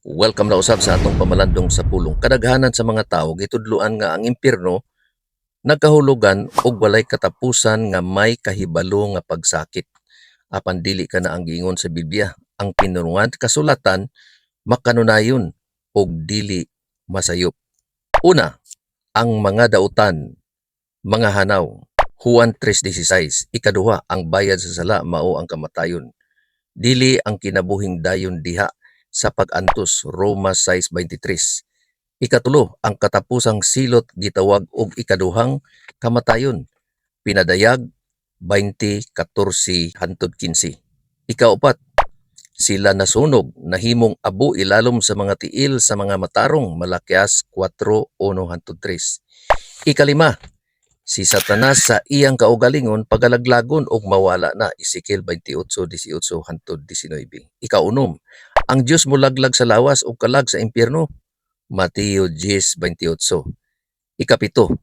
Welcome na usab sa atong pamalandong sa pulong. Kadaghanan sa mga tawo gitudloan nga ang impyerno nagkahulugan og walay katapusan nga may kahibalo nga pagsakit. Apan dili ka na ang giingon sa Biblia. Ang pinurungan kasulatan makanunayon og dili masayop. Una, ang mga dautan, mga hanaw. Juan 3:16. Ikaduha, ang bayad sa sala mao ang kamatayon. Dili ang kinabuhing dayon diha sa pag-antos, Roma 6:23. Ikatulo, ang katapusang silot gitawag og ikaduhang kamatayon, pinadayag 20:14 hangtod 15. Ikaupat, sila nasunog, nahimong abo ilalom sa mga tiil sa mga matarong, Malakias 4:1 hangtod 3. Ikalima, si Satanas sa iyang kaugalingon pagalaglagon og mawala na, Ezekiel 28:18 hangtod 19. Ikaunom, ang Dios molaglag sa lawas o kalag sa impyerno, Mateo 10:28. Ikapito,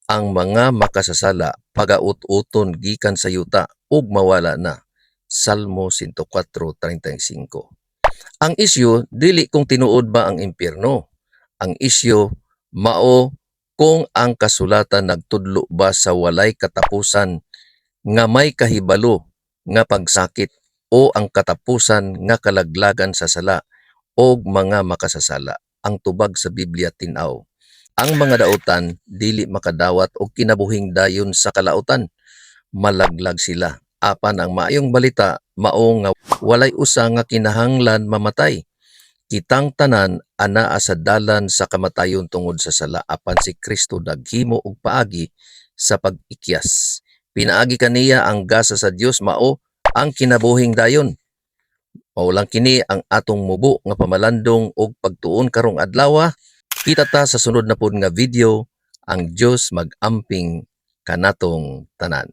ang mga makasasala pagaut-uton gikan sa yuta ug mawala na, Salmo 104:35. Ang isyu dili kung tinuod ba ang impyerno. Ang isyu mao kung ang kasulatan nagtudlo ba sa walay katapusan nga may kahibalo nga pagsakit o ang katapusan nga kalaglagan sa sala og mga makasasala. Ang tubag sa Biblia tin-aw, ang mga dautan dili makadawat og kinabuhing dayon sa kalautan, malaglag sila. Apan ang maayong balita mao nga walay usa nga kinahanglan mamatay. Kitang tanan anaa sa dalan sa kamatayon tungod sa sala, apan si Kristo naghimo og paagi sa pag-ikyas. Pinaagi kaniya ang gasa sa Dios mao ang kinabuhing dayon. Mao lang kini ang atong mubo nga pamalandong og pagtuon karong adlaw. Kita ta sa sunod na pod nga video. Ang Dios mag-amping kanatong tanan.